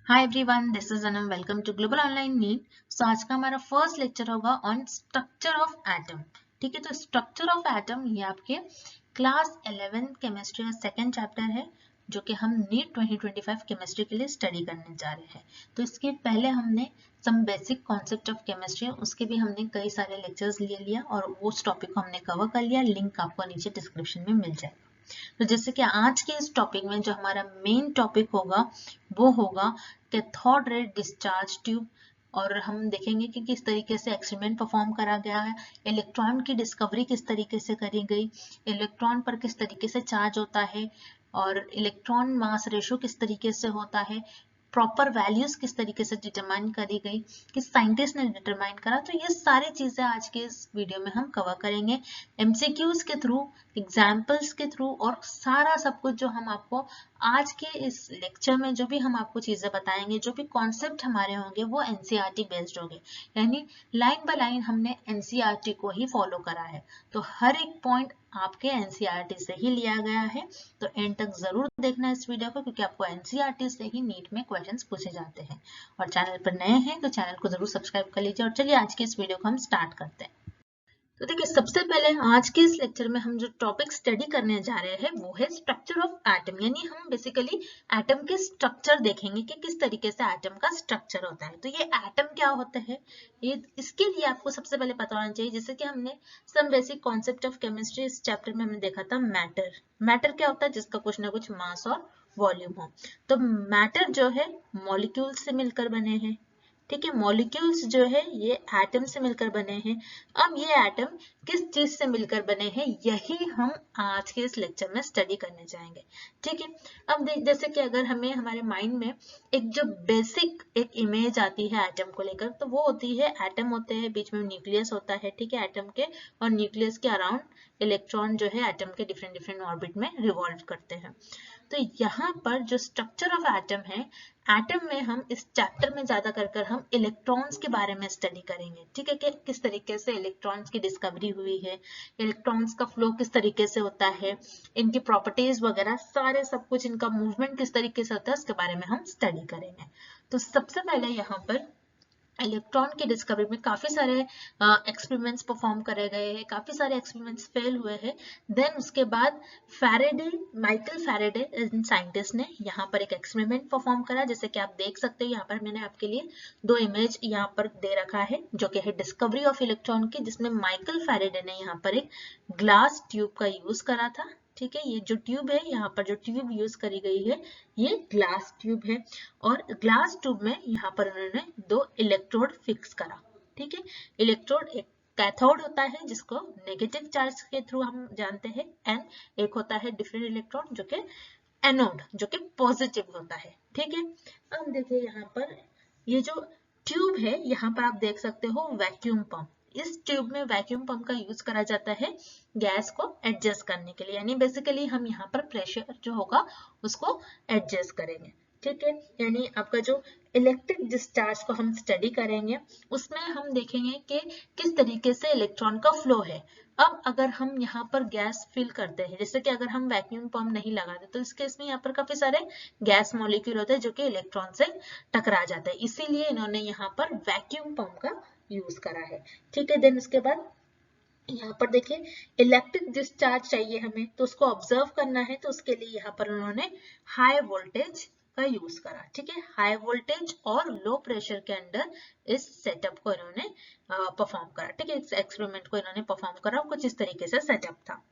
Hi everyone, this is Anam. Welcome to global online NEET. So आज का हमारा first lecture होगा ऑन स्ट्रक्चर ऑफ एटम। ठीक है, तो स्ट्रक्चर ऑफ एटम ये आपके क्लास 11 केमिस्ट्री का सेकंड चैप्टर है जो कि हम नीट 2025 केमिस्ट्री के लिए स्टडी करने जा रहे हैं। तो इसके पहले हमने some basic concept of chemistry उसके भी हमने कई सारे लेक्चर्स ले लिया और उस टॉपिक को हमने कवर कर लिया। लिंक आपको नीचे डिस्क्रिप्शन में मिल जाएगा। तो जैसे कि आज के इस टॉपिक में जो हमारा मेन टॉपिक होगा वो होगा कैथोड रे डिस्चार्ज ट्यूब। और हम देखेंगे कि किस तरीके से एक्सपेरिमेंट परफॉर्म करा गया है, इलेक्ट्रॉन की डिस्कवरी किस तरीके से करी गई, इलेक्ट्रॉन पर किस तरीके से चार्ज होता है और इलेक्ट्रॉन मास रेशो किस तरीके से होता है, प्रॉपर वैल्यूज किस तरीके से डिटरमाइन करी गई, किस साइंटिस्ट ने डिटरमाइन करा। तो ये सारी चीजें आज के इस वीडियो में हम कवर करेंगे एमसीक्यूज के थ्रू, एग्जाम्पल्स के थ्रू, और सारा सब कुछ जो हम आपको आज के इस लेक्चर में जो भी हम आपको चीजें बताएंगे, जो भी कॉन्सेप्ट हमारे होंगे वो एनसीईआरटी बेस्ड होंगे। यानी लाइन बाय लाइन हमने एनसीईआरटी को ही फॉलो करा है, तो हर एक पॉइंट आपके एनसीईआरटी से ही लिया गया है। तो एंड तक जरूर देखना इस वीडियो को, क्योंकि आपको एनसीईआरटी से ही नीट में क्वेश्चंस पूछे जाते हैं। और चैनल पर नए हैं तो चैनल को जरूर सब्सक्राइब कर लीजिए। और चलिए आज के इस वीडियो को हम स्टार्ट करते हैं। तो देखिए, सबसे पहले आज के इस लेक्चर में हम जो टॉपिक स्टडी करने जा रहे हैं वो है स्ट्रक्चर ऑफ एटम। यानी हम बेसिकली एटम के स्ट्रक्चर देखेंगे कि किस तरीके से एटम का स्ट्रक्चर होता है। तो ये एटम क्या होता है, ये इसके लिए आपको सबसे पहले पता होना चाहिए। जैसे कि हमने some basic concept of chemistry इस चैप्टर में हमने देखा था मैटर। मैटर क्या होता है, जिसका कुछ ना कुछ मास और वॉल्यूम हो। तो मैटर जो है मॉलिक्यूल से मिलकर बने हैं। ठीक है, मॉलिक्यूल्स जो है ये एटम से मिलकर बने हैं। अब ये एटम किस चीज से मिलकर बने हैं यही हम आज के इस लेक्चर में स्टडी करने जाएंगे। ठीक है, अब जैसे कि अगर हमें हमारे माइंड में एक जो बेसिक एक इमेज आती है एटम को लेकर, तो वो होती है एटम होते हैं, बीच में न्यूक्लियस होता है। ठीक है, एटम के और न्यूक्लियस के अराउंड इलेक्ट्रॉन जो है एटम के डिफरेंट डिफरेंट ऑर्बिट में रिवॉल्व करते हैं। तो यहाँ पर जो स्ट्रक्चर ऑफ एटम है, एटम में हम इस चैप्टर में ज्यादा कर हम इलेक्ट्रॉन्स के बारे में स्टडी करेंगे। ठीक है, कि किस तरीके से इलेक्ट्रॉन्स की डिस्कवरी हुई है, इलेक्ट्रॉन्स का फ्लो किस तरीके से होता है, इनकी प्रॉपर्टीज वगैरह सारे सब कुछ, इनका मूवमेंट किस तरीके से होता है, उसके बारे में हम स्टडी करेंगे। तो सबसे पहले यहाँ पर इलेक्ट्रॉन की डिस्कवरी में काफी सारे एक्सपेरिमेंट्स परफॉर्म करे गए हैं, काफी सारे एक्सपेरिमेंट्स फेल हुए हैं। देन उसके बाद फैराडे, माइकल फैराडे साइंटिस्ट ने यहाँ पर एक एक्सपेरिमेंट परफॉर्म करा। जैसे कि आप देख सकते हो, यहाँ पर मैंने आपके लिए दो इमेज यहाँ पर दे रखा है जो कि है डिस्कवरी ऑफ इलेक्ट्रॉन की, जिसमें माइकल फैराडे ने यहाँ पर एक ग्लास ट्यूब का यूज करा था। ठीक है, ये जो ट्यूब है, यहाँ पर जो ट्यूब यूज करी गई है ये ग्लास ट्यूब है। और ग्लास ट्यूब में यहाँ पर उन्होंने दो इलेक्ट्रोड फिक्स करा। ठीक है, इलेक्ट्रोड, एक कैथोड होता है जिसको नेगेटिव चार्ज के थ्रू हम जानते हैं, एंड एक होता है डिफरेंट इलेक्ट्रॉन जो कि एनोड, जो कि पॉजिटिव होता है। ठीक है, अब देखिए यहाँ पर ये जो ट्यूब है, यहाँ पर आप देख सकते हो वैक्यूम पंप। इस ट्यूब में वैक्यूम पंप का यूज करा जाता है गैस को एडजस्ट करने के लिए। यानी बेसिकली हम यहाँ पर प्रेशर जो होगा उसको एडजस्ट करेंगे। ठीक है, यानी आपका जो इलेक्ट्रिक डिस्चार्ज को हम स्टडी करेंगे, उसमें हम देखेंगे कि किस तरीके से इलेक्ट्रॉन का फ्लो है। अब अगर हम यहाँ पर गैस फिल करते हैं, जैसे कि अगर हम वैक्यूम पंप नहीं लगाते, तो इस केस में यहाँ पर काफी सारे गैस मॉलिक्यूल होते हैं जो कि इलेक्ट्रॉन से टकरा जाते हैं, इसीलिए इन्होंने यहाँ पर वैक्यूम पंप का यूज करा है। ठीक है, देन उसके बाद यहाँ पर देखिए इलेक्ट्रिक डिस्चार्ज चाहिए हमें, तो उसको ऑब्जर्व करना है, तो उसके लिए यहाँ पर उन्होंने हाई वोल्टेज का यूज करा। ठीक है, हाई वोल्टेज और लो प्रेशर के अंडर इस सेटअप को इन्होंने परफॉर्म करा। ठीक है, इस एक्सपेरिमेंट को इन्होंने परफॉर्म करा, कुछ इस तरीके से सेटअप था।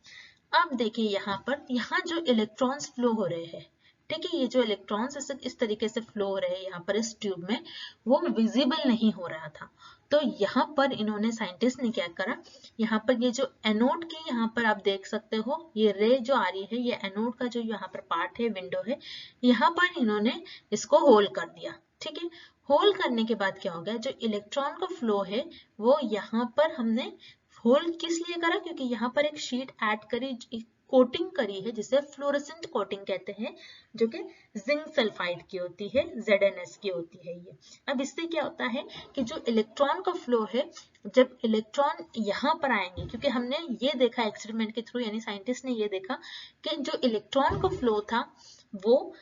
अब देखिए यहाँ पर, यहाँ जो इलेक्ट्रॉन्स फ्लो हो रहे हैं, ठीक है, ये जो इलेक्ट्रॉन्स इस तरीके से फ्लो हो रहे हैं यहाँ पर इस ट्यूब में, वो विजिबल नहीं हो रहा था। तो यहाँ पर इन्होंने, साइंटिस्ट ने क्या करा, यहाँ पर ये जो एनोड की, यहाँ पर आप देख सकते हो ये रे जो आ रही है, ये एनोड का जो यहाँ पर पार्ट है, विंडो है, यहाँ पर इन्होंने इसको होल कर दिया। ठीक है, होल करने के बाद क्या हो गया, जो इलेक्ट्रॉन का फ्लो है वो यहाँ पर हमने होल किस लिए करा, क्योंकि यहाँ पर एक शीट ऐड करी, कोटिंग करी है जिसे फ्लोरेसेंट कोटिंग कहते हैं, जो कि जिंक सल्फाइड की होती है, ZnS की होती है ये। अब इससे क्या होता है कि जो इलेक्ट्रॉन का फ्लो है, जब इलेक्ट्रॉन यहाँ पर आएंगे, क्योंकि हमने ये देखा एक्सपेरिमेंट के थ्रू, यानी साइंटिस्ट ने ये देखा कि जो इलेक्ट्रॉन का फ्लो था वो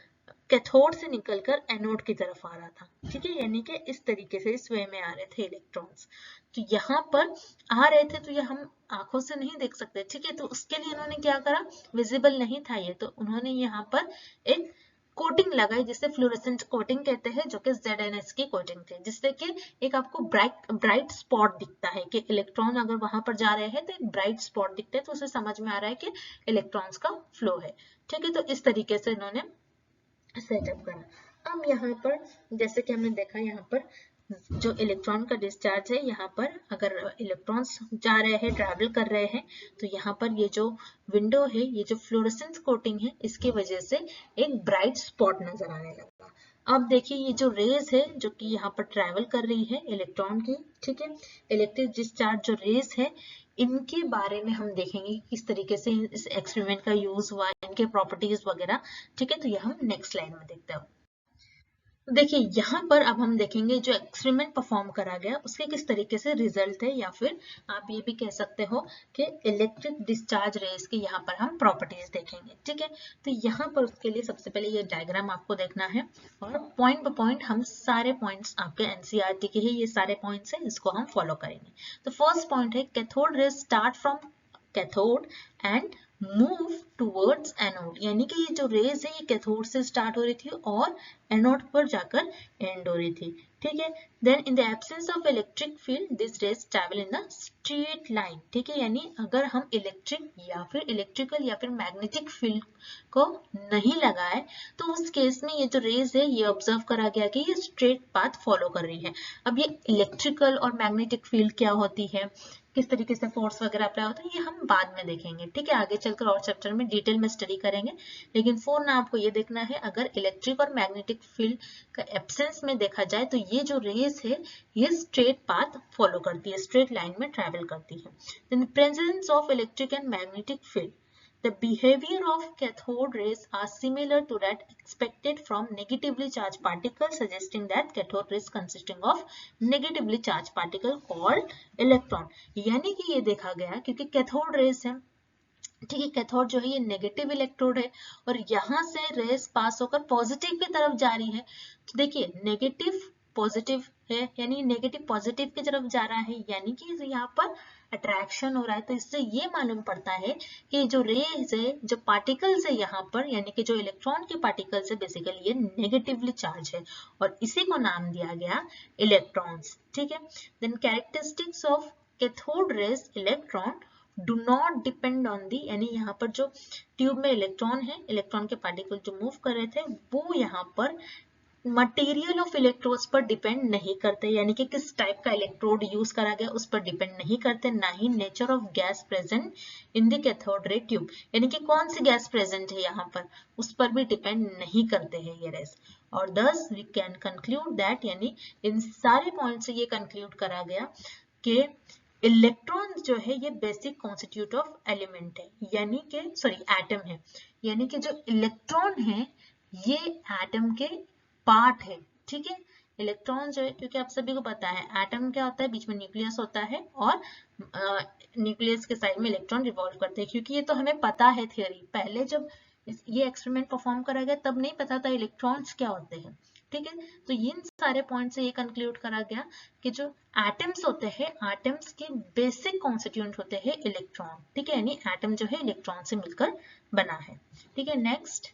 कैथोड से निकलकर एनोड की तरफ आ रहा था, ठीक है, यानी कि इस तरीके से इस वे में आ रहे थे इलेक्ट्रॉन्स। तो यहाँ पर आ रहे थे तो ये हम आंखों से नहीं देख सकते, ठीक है, तो उसके लिए इन्होंने क्या करा, विजिबल नहीं था ये, तो उन्होंने यहाँ पर एक कोटिंग लगाई जिसे फ्लोरेसेंट कोटिंग कहते हैं, जो कि ZNS की कोटिंग थी, जिससे कि एक आपको ब्राइट स्पॉट दिखता है कि इलेक्ट्रॉन अगर वहां पर जा रहे हैं तो एक ब्राइट स्पॉट दिखता है, तो उसे समझ में आ रहा है कि इलेक्ट्रॉन्स का फ्लो है, ठीक है। तो इस तरीके से इन्होंने सेटअप करा। अब यहाँ पर जैसे कि हमने देखा, यहाँ पर जो इलेक्ट्रॉन का डिस्चार्ज है, यहाँ पर अगर इलेक्ट्रॉन्स जा रहे हैं, ट्रैवल कर रहे हैं, तो यहाँ पर ये जो विंडो है, ये जो फ्लोरेसेंस कोटिंग है, इसकी वजह से एक ब्राइट स्पॉट नजर आने लगा। अब देखिए ये जो रेज है जो कि यहाँ पर ट्रैवल कर रही है इलेक्ट्रॉन की, ठीक है, इलेक्ट्रिक डिस्चार्ज जो रेज है, इनके बारे में हम देखेंगे किस तरीके से इस एक्सपेरिमेंट का यूज हुआ, इनके प्रॉपर्टीज वगैरह, ठीक है। तो ये हम नेक्स्ट स्लाइड में देखते हैं। देखिए यहाँ पर अब हम देखेंगे जो एक्सपेरिमेंट परफॉर्म करा गया उसके किस तरीके से रिजल्ट है, या फिर आप ये भी कह सकते हो कि इलेक्ट्रिक डिस्चार्ज रेज की यहाँ पर हम प्रॉपर्टीज देखेंगे, ठीक है। तो यहाँ पर उसके लिए सबसे पहले ये डायग्राम आपको देखना है और पॉइंट बाय पॉइंट हम सारे पॉइंट्स आपके एनसीईआरटी के ही ये सारे पॉइंट्स हैं, इसको हम फॉलो करेंगे। तो फर्स्ट पॉइंट है cathode rays start from cathode and move towards anode, यानी कि ये जो रेज है ये कैथोड से स्टार्ट हो रही थी और एनोड पर जाकर एंड हो रही थी, ठीक है। Then in the absence of electric field this rays travel in the straight line, ठीक है, यानी अगर हम इलेक्ट्रिक या फिर इलेक्ट्रिकल या फिर मैग्नेटिक फील्ड को नहीं लगाए तो उस केस में ये जो रेज है ये ऑब्जर्व करा गया कि ये स्ट्रेट पाथ फॉलो कर रही है। अब ये इलेक्ट्रिकल और मैग्नेटिक फील्ड क्या होती है, किस तरीके से फोर्स वगैरह अप्लाई होता है, ये हम बाद में देखेंगे, ठीक है, आगे चलकर और चैप्टर में डिटेल में स्टडी करेंगे। लेकिन फॉर नाउ आपको ये देखना है, अगर इलेक्ट्रिक और मैग्नेटिक फील्ड का एब्सेंस में देखा जाए तो ये जो रेज है ये स्ट्रेट पाथ फॉलो करती है, स्ट्रेट लाइन में ट्रैवल करती है। In presence of electric and magnetic field the behavior of cathode rays are similar to that expected from negatively charged particles, suggesting that cathode rays consisting of negatively charged particle called electron, यानी कि ये देखा गया क्योंकि cathode rays है, ठीक है, cathode जो है ये नेगेटिव इलेक्ट्रोड है और यहाँ से रेस पास होकर पॉजिटिव की तरफ जा रही है। तो देखिए नेगेटिव पॉजिटिव है, यानी नेगेटिव पॉजिटिव की तरफ जा रहा है, यानी कि यहाँ पर अट्रैक्शन हो रहा है। तो इससे ये मालूम पड़ता है कि जो रेज है, जो पार्टिकल्स है यहाँ पर, यानी कि जो इलेक्ट्रॉन के पार्टिकल्स है, बेसिकली ये नेगेटिवली चार्ज है और इसी को नाम दिया गया इलेक्ट्रॉन्स, ठीक है। Then characteristics of cathode rays electron do not depend on the, यानी यहाँ पर जो ट्यूब में इलेक्ट्रॉन है, इलेक्ट्रॉन के पार्टिकल जो मूव कर रहे थे वो यहाँ पर मटेरियल ऑफ इलेक्ट्रोड्स पर डिपेंड नहीं करते, यानी कि किस टाइप का इलेक्ट्रोड यूज करा गया उस पर डिपेंड नहीं करते, ना ही nature of gas present in the cathode ray tube, यानी कि कौन सी गैस प्रेजेंट है यहाँ पर उस पर भी डिपेंड नहीं करते हैं ये रेस। और दस वी कैन कंक्लूड दैट, यानी इन सारे पॉइंट से ये कंक्लूड करा गया कि इलेक्ट्रॉन जो है ये बेसिक कॉन्स्टिट्यूट ऑफ एलिमेंट है, यानी कि एटम है, यानी कि जो इलेक्ट्रॉन है ये एटम के पार्ट है, ठीक है। इलेक्ट्रॉन जो है, क्योंकि आप सभी को पता है एटम क्या होता है, बीच में न्यूक्लियस होता है और न्यूक्लियस के साइड में इलेक्ट्रॉन रिवॉल्व करते हैं, क्योंकि ये तो हमें पता है थियरी, पहले जब ये एक्सपेरिमेंट परफॉर्म करा गया तब नहीं पता था इलेक्ट्रॉन्स क्या होते हैं, ठीक है। तो इन सारे पॉइंट से ये कंक्लूड करा गया कि जो एटम्स होते हैं, एटम्स के बेसिक कॉन्स्टिट्यूएंट होते हैं इलेक्ट्रॉन, ठीक है, यानी एटम जो है इलेक्ट्रॉन से मिलकर बना है, ठीक है। नेक्स्ट,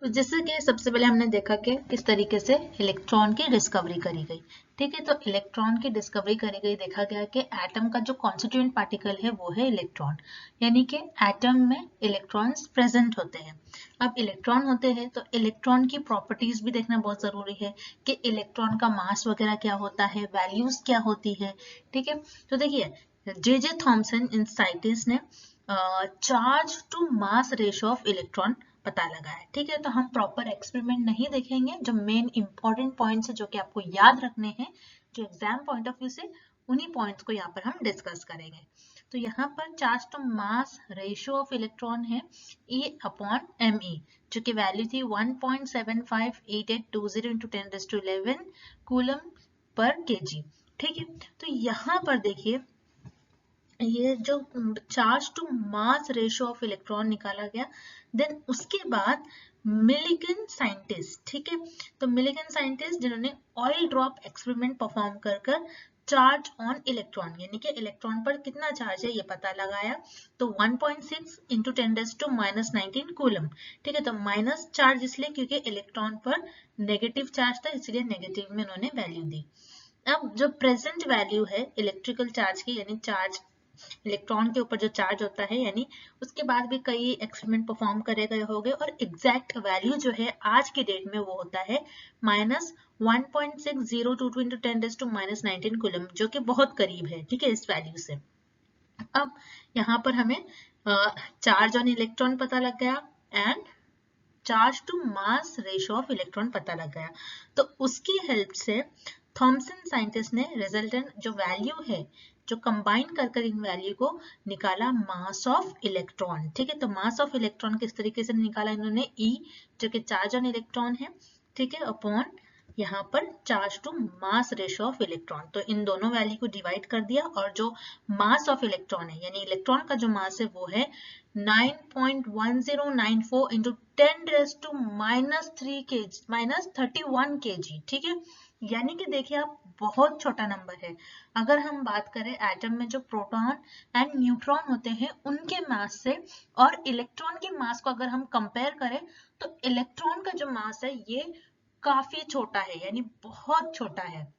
तो जैसे कि सबसे पहले हमने देखा कि किस तरीके से इलेक्ट्रॉन की डिस्कवरी करी गई, ठीक है। तो इलेक्ट्रॉन की डिस्कवरी करी गई, देखा गया कि एटम का जो कॉन्स्टिट्यूएंट पार्टिकल है वो है इलेक्ट्रॉन, यानी कि एटम में इलेक्ट्रॉन्स प्रेजेंट होते हैं। अब इलेक्ट्रॉन होते हैं तो इलेक्ट्रॉन की प्रॉपर्टीज भी देखना बहुत जरूरी है कि इलेक्ट्रॉन का मास वगैरह क्या होता है, वैल्यूज क्या होती है, ठीक है। तो देखिए जे थॉमसन इन साइंटिस्ट ने charge to mass ratio of electron पता लगा है, ठीक है। तो हम प्रॉपर एक्सपेरिमेंट नहीं देखेंगे, जो मेन इंपॉर्टेंट पॉइंट्स है जो कि आपको याद रखने हैं, जो एग्जाम पॉइंट ऑफ व्यू से, उन्हीं पॉइंट्स को यहाँ पर हम डिस्कस करेंगे। तो यहाँ पर charge to mass ratio of electron है E/me, जो कि वैल्यू थी 1.758820 × 10⁻11 कूलम पर kg, ठीक है। तो यहाँ पर देखिए ये जो charge to mass ratio of electron निकाला गया, देन उसके बाद मिलिगन साइंटिस्ट, ठीक है। तो मिलिगन साइंटिस्ट जिन्होंने ऑयल ड्रॉप एक्सपेरिमेंट परफॉर्म कर चार्ज ऑन इलेक्ट्रॉन, यानी कि इलेक्ट्रॉन पर कितना चार्ज है ये पता लगाया। तो 1.6 इंटू 10⁻⁻19 कूलम, ठीक है। तो माइनस चार्ज इसलिए क्योंकि इलेक्ट्रॉन पर नेगेटिव चार्ज था, इसलिए नेगेटिव में उन्होंने वैल्यू दी। अब जो प्रेजेंट वैल्यू है इलेक्ट्रिकल चार्ज की, यानी चार्ज इलेक्ट्रॉन के ऊपर जो चार्ज होता है, यानी उसके बाद भी कई एक्सपेरिमेंट परफॉर्म करे गए होंगे और एग्जैक्ट वैल्यू जो है आज के डेट में वो होता है -1.6022 इंटू 10⁻⁻19 कूलम, जो कि बहुत करीब है, ठीक है, इस वैल्यू से। अब यहाँ पर हमें चार्ज ऑन इलेक्ट्रॉन पता लग गया and charge to mass ratio of electron पता लग गया। तो उसकी हेल्प से थॉमसन साइंटिस्ट ने रिजल्टेंट जो वैल्यू है, जो कंबाइन कर इन वैल्यू को निकाला मास ऑफ इलेक्ट्रॉन, ठीक है। तो मास ऑफ इलेक्ट्रॉन किस तरीके से निकाला इन्होंने, E जो कि चार्ज ऑन इलेक्ट्रॉन है, ठीक है, अपॉन यहाँ पर charge to mass ratio of electron. तो इन दोनों वैल्यू को डिवाइड कर दिया और जो मास ऑफ इलेक्ट्रॉन है, यानी इलेक्ट्रॉन का जो मास है वो है 9.1094 इंटू 10⁻³ kg -31 kg, ठीक है। यानी कि देखिए आप, बहुत छोटा नंबर है। अगर हम बात करें एटम में जो प्रोटॉन एंड न्यूट्रॉन होते हैं उनके मास से और इलेक्ट्रॉन के मास को अगर हम कंपेयर करें, तो इलेक्ट्रॉन का जो मास है ये काफी छोटा है, यानी बहुत छोटा है।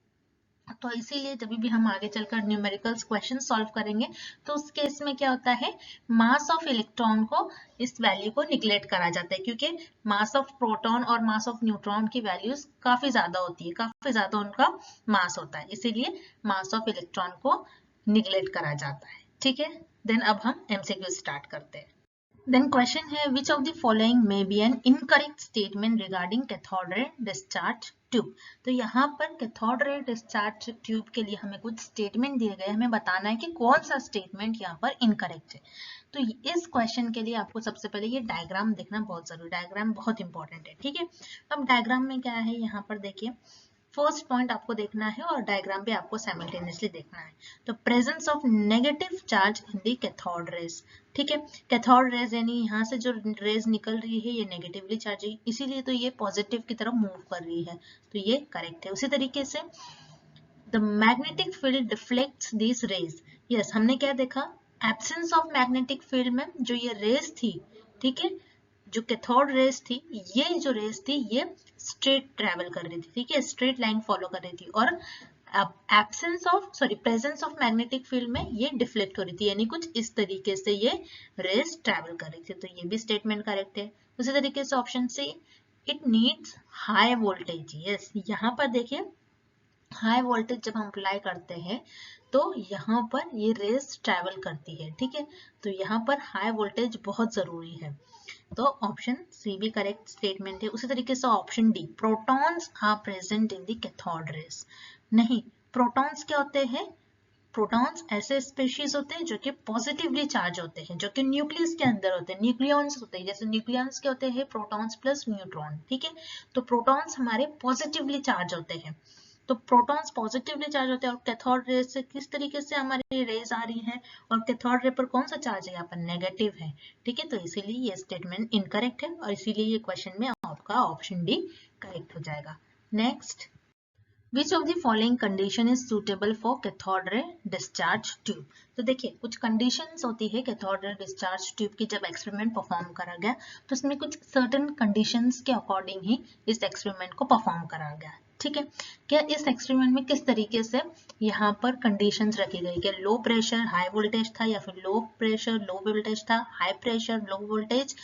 तो इसीलिए जब भी हम आगे चलकर न्यूमेरिकल्स क्वेश्चन सॉल्व करेंगे तो उस केस में क्या होता है, मास ऑफ इलेक्ट्रॉन को इस वैल्यू को निगलेक्ट करा जाता है, क्योंकि मास ऑफ प्रोटॉन और मास ऑफ न्यूट्रॉन की वैल्यूज काफी ज्यादा होती है, काफी ज्यादा उनका मास होता है, इसीलिए मास ऑफ इलेक्ट्रॉन को निगलेक्ट करा जाता है, ठीक है। देन अब हम MCQ स्टार्ट करते हैं। Then question है, which of the following may be an incorrect statement regarding cathode ray discharge tube? तो यहाँ पर cathode ray discharge tube के लिए हमें कुछ statement दिए गए, हमें बताना है कि कौन सा statement यहाँ पर incorrect है। तो इस क्वेश्चन के लिए आपको सबसे पहले ये डायग्राम देखना बहुत जरूरी, डायग्राम बहुत इंपॉर्टेंट है, ठीक है। अब डायग्राम में क्या है, यहाँ पर देखिए फर्स्ट पॉइंट आपको देखना है और डायग्राम भी आपको साइमल्टेनियसली देखना है। तो presence of negative charge in the cathode rays, ठीक है। कैथोड रेज यानी यहाँ से जो रेज निकल रही है ये नेगेटिवली चार्ज है, इसीलिए तो ये पॉजिटिव की तरफ मूव कर रही है, तो ये करेक्ट है। उसी तरीके से the magnetic field deflects this rays, yes, हमने क्या देखा, एब्सेंस ऑफ मैग्नेटिक फील्ड में जो ये रेज थी, ठीक है, जो कैथोड रेज थी, ये जो रेज थी ये स्ट्रेट ट्रेवल कर रही थी, ठीक है, स्ट्रेट लाइन फॉलो कर रही थी, और प्रेजेंस ऑफ मैग्नेटिक फील्ड में ये डिफ्लेक्ट हो रही थी, यानी कुछ इस तरीके से ये रेज ट्रेवल कर रही थी, तो ये भी स्टेटमेंट करेक्ट है। उसी तरीके से option C, it needs high voltage, yes, यहाँ पर देखिए हाई वोल्टेज जब हम अप्लाई करते हैं तो यहाँ पर ये रेज ट्रेवल करती है, ठीक है, तो यहाँ पर हाई वोल्टेज बहुत जरूरी है, तो ऑप्शन सी भी करेक्ट स्टेटमेंट है। उसी तरीके से option D, protons are present in the cathode rays, नहीं, प्रोटॉन्स क्या होते हैं, प्रोटॉन्स ऐसे स्पेशीज होते हैं जो कि पॉजिटिवली चार्ज होते हैं, जो कि न्यूक्लियस के अंदर होते हैं, न्यूक्लियॉन्स होते हैं, जैसे न्यूक्लियॉन्स के होते हैं प्रोटॉन्स प्लस न्यूट्रॉन, ठीक है। तो प्रोटॉन्स हमारे पॉजिटिवली चार्ज होते हैं, तो प्रोटॉन्स पॉजिटिवली चार्ज होते हैं, और कैथोड रे से किस तरीके से हमारी रेज आ रही है, और कैथोड रे पर कौन सा चार्ज है, यहाँ पर नेगेटिव है, ठीक है। तो इसीलिए ये स्टेटमेंट इनकरेक्ट है और इसीलिए ये क्वेश्चन में आपका ऑप्शन डी करेक्ट हो जाएगा। Next, Which of the following condition is suitable for cathode ray discharge tube? तो देखिए कुछ कंडीशंस होती है कैथोड रे डिस्चार्ज ट्यूब की, जब एक्सपेरिमेंट परफॉर्म करा गया तो उसमें कुछ सर्टेन कंडीशंस के अकॉर्डिंग ही इस एक्सपेरिमेंट को परफॉर्म करा गया, ठीक है। क्या इस एक्सपेरिमेंट में किस तरीके से यहाँ पर कंडीशंस रखी गई, क्या लो प्रेशर हाई वोल्टेज था, या फिर लो प्रेशर लो वोल्टेज था, हाई प्रेशर लो वोल्टेज,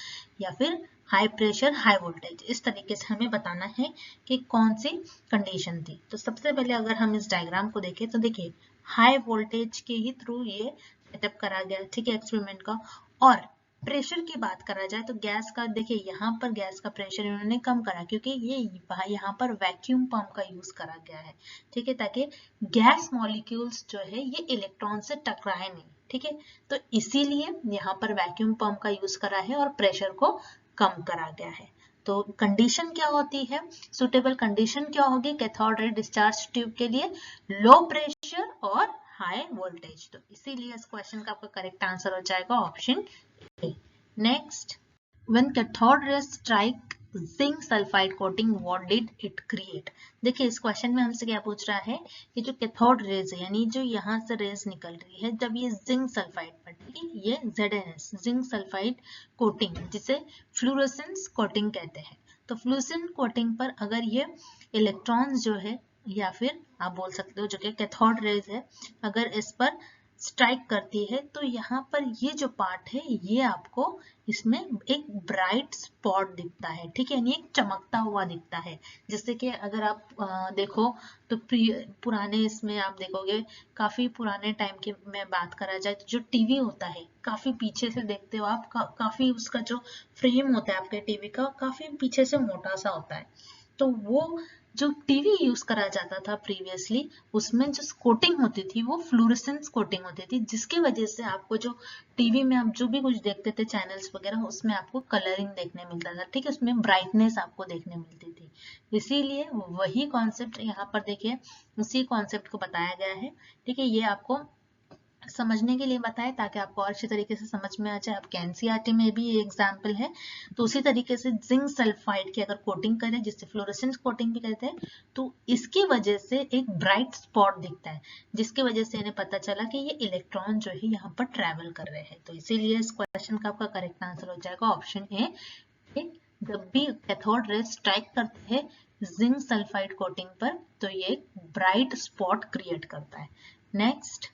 या फिर हाई प्रेशर हाई वोल्टेज, इस तरीके से हमें बताना है कि कौन सी कंडीशन थी। तो सबसे पहले अगर हम इस डायग्राम को देखें तो देखिए हाई वोल्टेज के ही थ्रू ये सेटअप करा गया, ठीक है, एक्सपेरिमेंट का। और प्रेशर की बात करा जाए तो गैस का, देखिए यहाँ पर गैस का प्रेशर इन्होंने कम करा, क्योंकि ये यहाँ पर वैक्यूम पंप का यूज करा गया है, ठीक है, ताकि गैस मॉलिक्यूल्स जो है ये इलेक्ट्रॉन से टकराए नहीं, ठीक है। तो इसीलिए यहाँ पर वैक्यूम पंप का यूज करा है और प्रेशर को कम करा गया है। तो कंडीशन क्या होती है, सुटेबल कंडीशन क्या होगी कैथोड रे डिस्चार्ज ट्यूब के लिए, लो प्रेशर और हाई वोल्टेज, तो इसीलिए इस क्वेश्चन का आपका करेक्ट आंसर हो जाएगा option A. Next, when cathode ray strike zinc sulphide coating what did it create. देखिए इस क्वेश्चन में हमसे क्या पूछ रहा है कि जो कैथोड रेज है यानी जो यहाँ से रेज निकल रही है जब ये जिंक सल्फाइड पर, ठीक है, ये ZnS जिंक सल्फाइड कोटिंग जिसे फ्लोरोसेंस कोटिंग कहते हैं। तो फ्लोरोसेंस कोटिंग पर अगर ये इलेक्ट्रॉन्स जो है या फिर आप बोल सकते हो जो कि कैथोड रेज है अगर इस पर स्ट्राइक करती है तो यहाँ पर ये जो पार्ट है ये आपको इसमें एक ब्राइट स्पॉट दिखता है, ठीक है, यानी एक चमकता हुआ दिखता है। जैसे कि अगर आप देखो तो पुराने इसमें आप देखोगे काफी पुराने टाइम की में बात करा जाए तो जो टीवी होता है काफी पीछे से देखते हो आप काफी उसका जो फ्रेम होता है आपके टीवी का काफी पीछे से मोटा सा होता है। तो वो जो टीवी यूज करा जाता था प्रीवियसली उसमें जो कोटिंग होती थी वो फ्लोरेसेंस कोटिंग होती थी जिसकी वजह से आपको जो टीवी में आप जो भी कुछ देखते थे चैनल्स वगैरह उसमें आपको कलरिंग देखने मिलता था, ठीक है, उसमें ब्राइटनेस आपको देखने मिलती थी। इसीलिए वही कॉन्सेप्ट यहाँ पर देखिए उसी कॉन्सेप्ट को बताया गया है, ठीक है, ये आपको समझने के लिए बताए ताकि आपको और अच्छी तरीके से समझ में आ जाए। आपके एनसीईआरटी में भी ये एग्जाम्पल है। तो उसी तरीके से जिंक सल्फाइड की अगर कोटिंग करें जिससे फ्लोरेसेंस कोटिंग भी कहते हैं तो इसकी वजह से एक ब्राइट स्पॉट दिखता है जिसकी वजह से इन्हें पता चला कि ये इलेक्ट्रॉन जो है यहाँ पर ट्रेवल कर रहे हैं। तो इसीलिए इस क्वेश्चन का आपका करेक्ट आंसर हो जाएगा ऑप्शन ए। जब भी कैथोड रेज स्ट्राइक करते हैं जिंक सल्फाइड कोटिंग पर तो ये ब्राइट स्पॉट क्रिएट करता है। नेक्स्ट,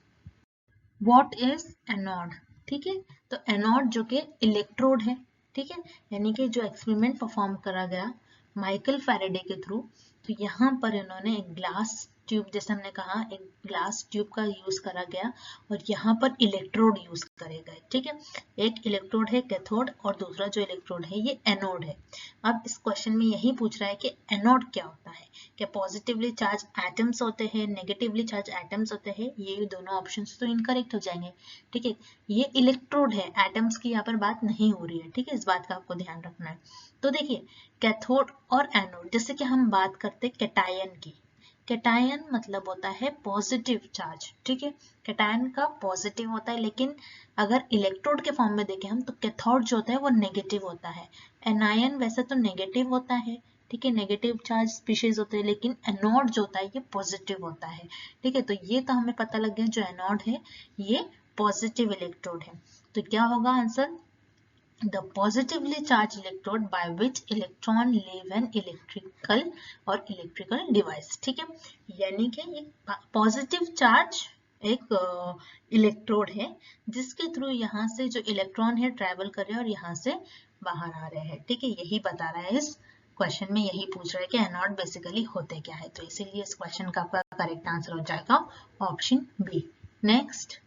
व्हाट इज एनोड, ठीक है, तो एनोड जो कि इलेक्ट्रोड है, ठीक है, यानी कि जो एक्सपेरिमेंट परफॉर्म करा गया माइकल फैराडे के थ्रू, तो यहाँ पर इन्होंने एक ग्लास ट्यूब जैसे हमने कहा एक ग्लास ट्यूब का यूज करा गया और यहाँ पर इलेक्ट्रोड यूज करे गए, ठीक है, एक इलेक्ट्रोड है कैथोड और दूसरा जो इलेक्ट्रोड है ये एनोड है। अब इस क्वेश्चन में यही पूछ रहा है कि एनोड क्या होता है, क्या पॉजिटिवली चार्ज एटम्स होते हैं नेगेटिवली चार्ज एटम्स होते हैं, ये दोनों ऑप्शंस तो इनकरेक्ट हो जाएंगे, ठीक है, ये इलेक्ट्रोड है एटम्स की यहाँ पर बात नहीं हो रही है, ठीक है, इस बात का आपको ध्यान रखना है। तो देखिए कैथोड और एनोड जैसे कि हम बात करते हैं कैटायन की, कैटायन मतलब होता है पॉजिटिव चार्ज, ठीक है, कैटायन का पॉजिटिव होता है लेकिन अगर इलेक्ट्रोड के फॉर्म में देखें हम तो कैथोड जो होता है वो नेगेटिव होता है। एनायन वैसे तो नेगेटिव होता है, ठीक है, नेगेटिव चार्ज स्पीशीज होते हैं लेकिन एनोड जो होता है ये पॉजिटिव होता है, ठीक है, तो ये तो हमें पता लग गया जो एनोड है ये पॉजिटिव इलेक्ट्रोड है। तो क्या होगा answer, the positively charged electrode by which electron leave an electrical device, ठीक है, यानी कि एक पॉजिटिव चार्ज एक इलेक्ट्रोड है जिसके थ्रू यहाँ से जो इलेक्ट्रॉन है ट्रेवल कर रहे हैं और यहाँ से बाहर आ रहे हैं, ठीक है, यही बता रहा है इस क्वेश्चन में, यही पूछ रहा है कि एनोड बेसिकली होते क्या है। तो इसीलिए इस क्वेश्चन का आपका करेक्ट आंसर हो जाएगा option B. Next,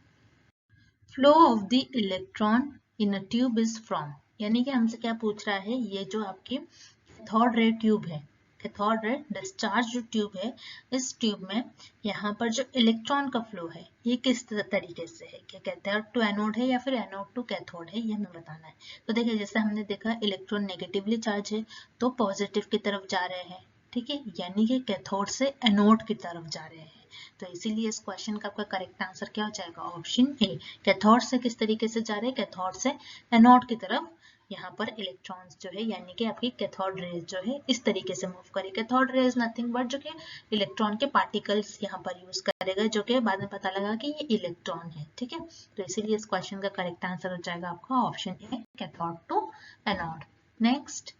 flow of the electron in a tube is from, यानी कि हमसे क्या पूछ रहा है, ये जो आपकी कैथोड रे ट्यूब है, कैथोड रे डिस्चार्ज जो ट्यूब है, इस ट्यूब में यहाँ पर जो इलेक्ट्रॉन का फ्लो है ये किस तरीके से है, क्या कैथोड टू एनोड है या फिर एनोड टू कैथोड है, ये हमें बताना है। तो देखिए जैसे हमने देखा इलेक्ट्रॉन नेगेटिवली चार्ज है तो पॉजिटिव की तरफ जा रहे हैं, ठीक है, यानी कि कैथोड से एनोड की तरफ जा रहे हैं। तो इसीलिए इस क्वेश्चन का आपका करेक्ट आंसर क्या हो जाएगा ऑप्शन ए। कैथोड से किस तरीके से जा रहे हैं, कैथोड से एनोड की तरफ यहाँ पर इलेक्ट्रॉन्स जो है यानी कि आपकी कैथोड रेज जो है इस तरीके से मूव करेगी। कैथोड रेज नथिंग बट जो कि इलेक्ट्रॉन के पार्टिकल्स यहाँ पर यूज करेगा जो कि बाद में पता लगा कि ये इलेक्ट्रॉन है, ठीक है, तो इसीलिए इस क्वेश्चन का करेक्ट आंसर हो जाएगा आपका option A cathode to anode. Next,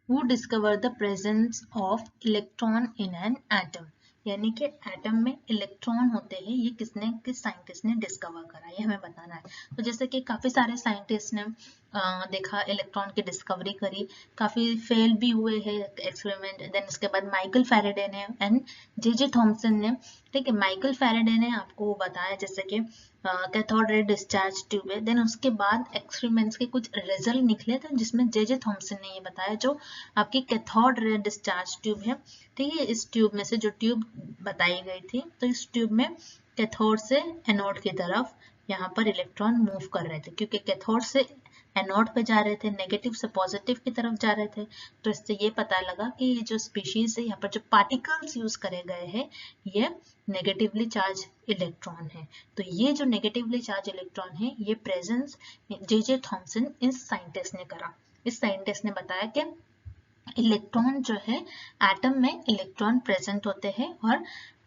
who discovered the presence of electron in an atom, यानी कि एटम में इलेक्ट्रॉन होते हैं, ये किस साइंटिस्ट ने डिस्कवर करा ये हमें बताना है। तो जैसे कि काफी सारे साइंटिस्ट ने देखा इलेक्ट्रॉन की डिस्कवरी करी, काफी फेल भी हुए हैं एक्सपेरिमेंट, देन उसके बाद माइकल फैराडे ने एंड जे थॉमसन ने, ठीक है, माइकल फैराडे ने आपको बताया जैसे कि कैथोड रे डिस्चार्ज ट्यूब है, देन उसके बाद एक्सपेरिमेंट्स के कुछ रिजल्ट निकले थे जिसमें जे थॉमसन ने ये बताया जो आपकी कैथोड रे डिस्चार्ज ट्यूब है, ठीक है, इस ट्यूब में से जो ट्यूब बताई गई थी तो इस ट्यूब में कैथोड से एनोड की तरफ यहाँ पर इलेक्ट्रॉन मूव कर रहे थे क्योंकि कैथोड से एनोड पे जा रहे थे, नेगेटिव से पॉजिटिव की तरफ जा रहे थे। तो इससे ये पता लगा कि ये जो स्पीशीज है यहाँ पर जो पार्टिकल्स यूज करे गए हैं ये नेगेटिवली चार्ज इलेक्ट्रॉन है। तो ये जो नेगेटिवली चार्ज इलेक्ट्रॉन है ये प्रेजेंस जे थॉमसन इस साइंटिस्ट ने करा। इस साइंटिस्ट ने बताया कि इलेक्ट्रॉन जो है एटम में इलेक्ट्रॉन प्रेजेंट होते हैं और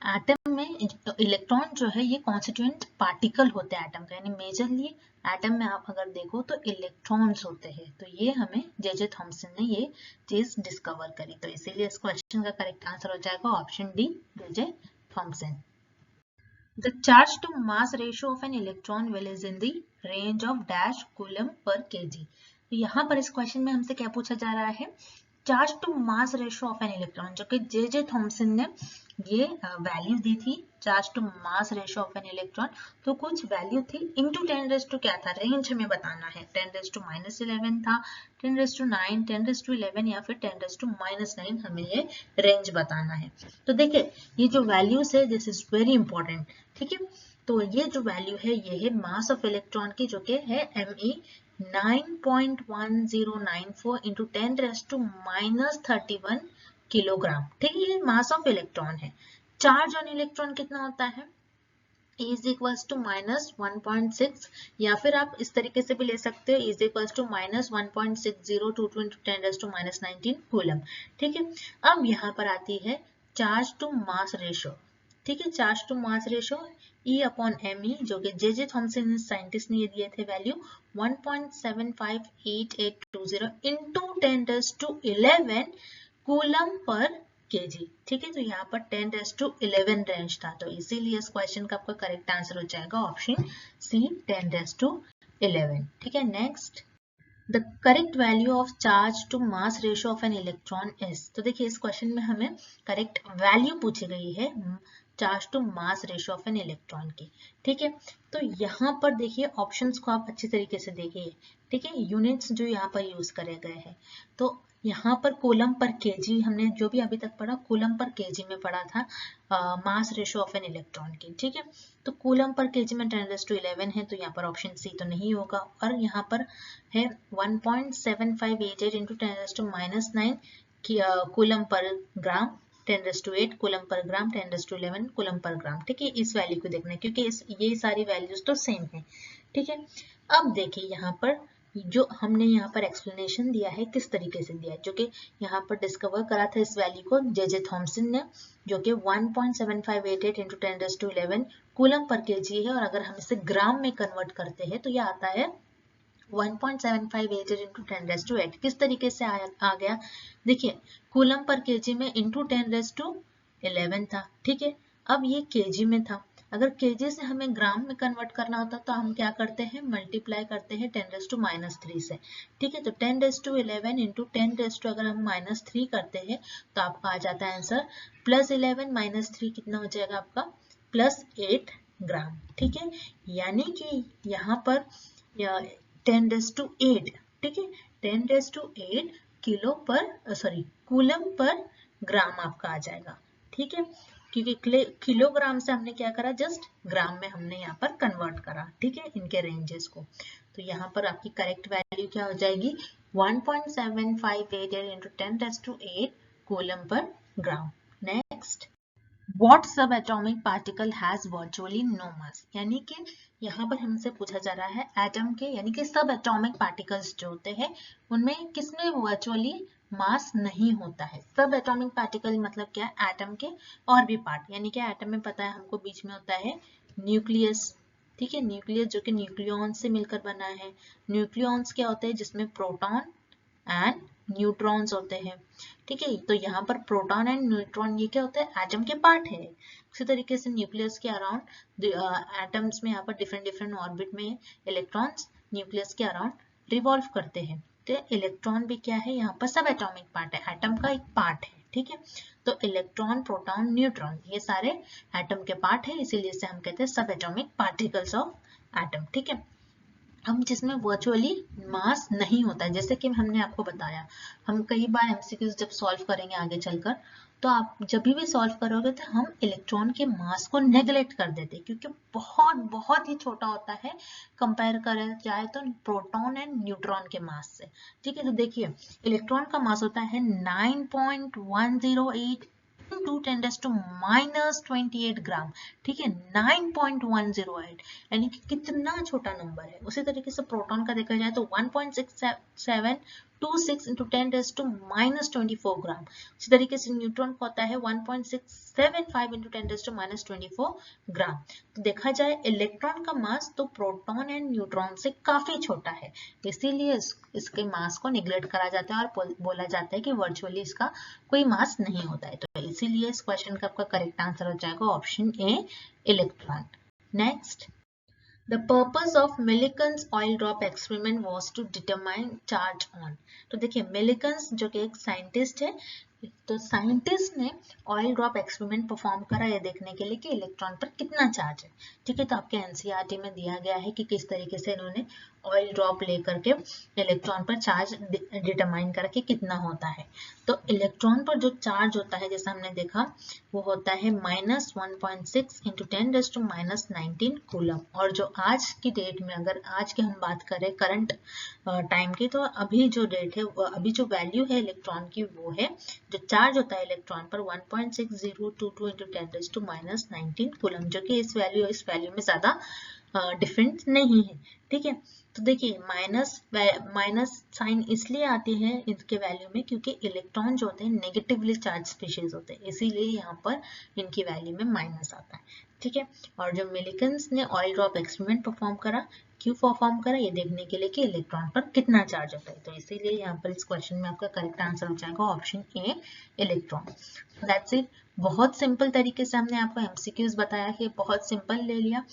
एटम में इलेक्ट्रॉन जो है ये कॉन्स्टिट्यूएंट पार्टिकल होते हैं एटम का, यानी मेजरली एटम में आप अगर देखो तो इलेक्ट्रॉन्स होते हैं। तो ये हमें जे थॉमसन ने ये चीज डिस्कवर करी, तो इसीलिए इस क्वेश्चन का करेक्ट आंसर हो जाएगा option D, J Thomson. The charge to mass ratio of an electron well is in the range of dash coulomb per kg। तो यहाँ पर इस क्वेश्चन में हमसे क्या पूछा जा रहा है, charge to mass ratio of an electron, जो कि जे थॉमसन ने ये वैल्यू दी थी, charge to mass ratio of an electron. तो कुछ वैल्यू थी इनटू 10 रेज़ टू क्या था, रेंज हमें बताना है, 10 रेज़ टू -11 था, 10 रेज़ टू 9, 10 रेज़ टू 11 या फिर 10 रेज़ टू -9, हमें ये रेंज बताना है। तो देखिए ये जो वैल्यूज है दिस इज वेरी इंपॉर्टेंट, ठीक है। तो ये जो वैल्यू है ये है मास ऑफ इलेक्ट्रॉन की, जो कि है me 9.1094 into 10 raised to -31 kilogram, ठीक है। ये मास ऑफ इलेक्ट्रॉन है। चार्ज ऑन इलेक्ट्रॉन कितना होता है, इज इक्वल्स टू -1.6, या फिर आप इस तरीके से भी ले सकते हो, is equals to -1.6022 into 10 raised to -19 coulomb, ठीक है। अब यहाँ पर आती है चार्ज टू मास रेशियो, ठीक है। Charge to mass ratio E upon me, जो कि जे थॉमसन साइंटिस्ट ने ये दिए थे value 1.758820 into 10 raised to 11 coulomb पर केजी, ठीक है। तो यहाँ पर 10 रेज़ टू 11 रेंज था, तो इसीलिए इस क्वेश्चन का आपका करेक्ट आंसर हो जाएगा ऑप्शन सी, 10 रेज़ टू 11, ठीक है। Next, the correct value of charge to mass ratio of an electron is. तो देखिए इस क्वेश्चन में हमें करेक्ट वैल्यू पूछी गई है charge to mass ratio of an electron की, ठीक है। तो यहाँ पर देखिए ऑप्शंस को आप अच्छी तरीके से देखिए, ठीक है। यूनिट्स जो यहाँ पर यूज करे गए हैं, तो यहाँ पर कूलम पर केजी, हमने जो भी अभी तक पढ़ा कूलम पर केजी में पढ़ा था मास रेशियो ऑफ एन इलेक्ट्रॉन की, ठीक है। तो कूलम पर केजी में 10 रेज़ टू 11 है, तो यहाँ पर ऑप्शन सी तो नहीं होगा। और यहाँ पर है 1.7588 इंटू 10 रेज़ टू -9 कूलम पर ग्राम, 10 रेज़ टू 8 कूलम पर ग्राम, 10 रेज़ टू 11 कूलम पर ग्राम, ठीक है। इस वैल्यू को देखना है क्योंकि ये सारी वैल्यूज तो सेम है, ठीक है। अब देखिए यहाँ पर जो हमने यहाँ पर एक्सप्लेनेशन दिया है किस तरीके से दिया है, जो कि यहाँ पर डिस्कवर करा था इस वैल्यू को जे थॉमसन ने, जो कि 1.7588 इंटू 10 रेज़ टू 11 कूलम पर केजी है। और अगर हम इसे ग्राम में कन्वर्ट करते हैं तो यह आता है 1.7588 इंटू 10 रेज़ टू 8। किस तरीके से आ गया, देखिए कूलम पर केजी में इंटू 10 रेज़ टू 11 था, ठीक है। अब ये केजी में था, अगर केजी से हमें ग्राम में कन्वर्ट करना होता तो हम क्या करते हैं, मल्टीप्लाई करते हैं 10 रेज़ टू -3 से, ठीक है। तो 10 raised to 11 into 10 raised to अगर हम -3 करते हैं तो आपका आ जाता है आंसर +11 -3 कितना हो जाएगा आपका +8 ग्राम, ठीक है। यानी कि यहाँ पर 10 रेज़ टू 8, ठीक है, 10 रेज़ टू 8 किलो पर कूलम पर ग्राम आपका आ जाएगा, ठीक है। क्योंकि किलोग्राम से हमने क्या करा, जस्ट ग्राम में हमने यहाँ पर कन्वर्ट करा, ठीक है, इनके रेंजेस को। तो यहाँ पर आपकी करेक्ट वैल्यू क्या हो जाएगी 1.7588 इंटू 10 रेज़ टू 8 कूलम पर gram. Next, What subatomic particle has virtually no mass? यानी कि यहाँ पर हमसे पूछा जा रहा है एटम के यानी कि सब एटॉमिक पार्टिकल्स जो होते हैं उनमें किसमें वर्चुअली मास नहीं होता है। सब एटॉमिक पार्टिकल मतलब क्या, एटम के और भी पार्ट, यानी कि एटम में पता है हमको बीच में होता है न्यूक्लियस, ठीक है। न्यूक्लियस जो कि न्यूक्लियॉन्स से मिलकर बना है। न्यूक्लियॉन्स क्या होते हैं, जिसमें प्रोटॉन एंड न्यूट्रॉन्स होते हैं, ठीक है। तो यहाँ पर प्रोटॉन एंड न्यूट्रॉन ये क्या होता है, एटम के पार्ट है। इसी तरीके से न्यूक्लियस के अराउंड एटम्स में यहाँ पर डिफरेंट ऑर्बिट में इलेक्ट्रॉन्स न्यूक्लियस के अराउंड रिवॉल्व करते हैं। तो इलेक्ट्रॉन भी क्या है, यहाँ पर सब एटॉमिक पार्ट है, एटम का एक पार्ट है, ठीक है। तो इलेक्ट्रॉन, प्रोटॉन, न्यूट्रॉन ये सारे एटम के पार्ट है, इसीलिए इसे हम कहते हैं सब एटॉमिक पार्टिकल्स ऑफ एटम, ठीक है। हम जिसमें वर्चुअली मास नहीं होता है, जैसे कि हमने आपको बताया, हम कई बार एमसीक्यूज जब सॉल्व करेंगे आगे चलकर, तो आप जब भी सॉल्व करोगे तो हम इलेक्ट्रॉन के मास को नेग्लेक्ट कर देते हैं क्योंकि बहुत ही छोटा होता है कंपेयर करा जाए तो प्रोटॉन एंड न्यूट्रॉन के मास से, ठीक है। तो देखिए इलेक्ट्रॉन का मास होता है 9.108 टू 10 रेज़ टू -28 ग्राम, ठीक है, 9.108 यानी कि कितना छोटा नंबर है। उसी तरीके से प्रोटॉन का देखा जाए तो 1.67 0.26 into 10⁻⁻24 ग्राम। इसी तरीके से न्यूट्रॉन का होता है 1.675 into 10⁻⁻24 ग्राम। तो देखा जाए इलेक्ट्रॉन का मास तो प्रोटॉन एंड न्यूट्रॉन से काफी छोटा है, इसीलिए इसके मास को निग्लेक्ट करा जाता है और बोला जाता है कि वर्चुअली इसका कोई मास नहीं होता है। तो इसीलिए इस क्वेश्चन का आपका करेक्ट आंसर हो जाएगा option A, electron. Next, The purpose of Millikan's oil drop experiment was to determine charge on। तो देखिए मिलिकन्स जो कि एक साइंटिस्ट है, तो साइंटिस्ट ने ऑयल ड्रॉप एक्सपेरिमेंट परफॉर्म करा ये देखने के लिए कि इलेक्ट्रॉन पर कितना चार्ज है। ठीक है, तो आपके एनसीईआरटी में दिया गया है कि किस तरीके से इन्होंने ऑयल ड्रॉप लेकर के इलेक्ट्रॉन पर चार्ज डिटरमाइन करके कितना होता है। तो इलेक्ट्रॉन पर जो चार्ज होता है जैसा हमने देखा वो होता है -1.6 into 10⁻⁻19 कूलम। और जो आज की डेट में अगर आज की हम बात करें करंट टाइम की, तो अभी जो डेट है अभी जो वैल्यू है इलेक्ट्रॉन की वो है, जो चार्ज होता है इलेक्ट्रॉन पर 1.6022 into 10⁻⁻19 कूलम, जो कि इस वैल्यू में ज्यादा डिफरेंट नहीं है। ठीक है, तो देखिए माइनस साइन इसलिए आती है इनके वैल्यू में क्योंकि इलेक्ट्रॉन जो होते हैं नेगेटिवली चार्ज स्पीशीज होते हैं, इसीलिए यहाँ पर इनकी वैल्यू में माइनस आता है। ठीक है, और जो मिलिकन्स ने ऑयल ड्रॉप एक्सपेरिमेंट परफॉर्म करा, क्यों परफॉर्म करा, ये देखने के लिए कि इलेक्ट्रॉन पर कितना चार्ज होता है। तो इसीलिए यहाँ पर इस क्वेश्चन में आपका करेक्ट आंसर हो जाएगा option A, electron. That's it. बहुत सिंपल तरीके से हमने आपको एमसीक्यूज बताया कि बहुत सिंपल ले लिया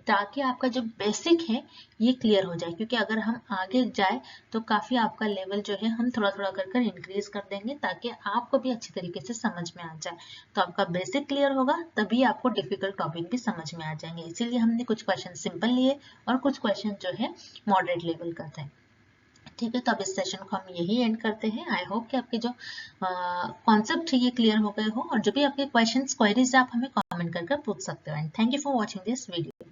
ताकि आपका जो बेसिक है ये क्लियर हो जाए, क्योंकि अगर हम आगे जाए तो काफी आपका लेवल जो है हम थोड़ा थोड़ा कर इंक्रीज कर देंगे ताकि आपको भी अच्छी तरीके से समझ में आ जाए। तो आपका बेसिक क्लियर होगा तभी आपको डिफिकल्ट टॉपिक भी समझ में आ जाएंगे। इसीलिए हमने कुछ क्वेश्चन सिंपल लिए और कुछ क्वेश्चन जो है मॉडरेट लेवल का थे। ठीक है, तो अब इस सेशन को हम यही एंड करते हैं। आई होप कि आपके जो कॉन्सेप्ट है ये क्लियर हो गए हो, और जो भी आपके क्वेश्चंस क्वेरीज आप हमें कमेंट करके पूछ सकते हो। And thank you for watching this video.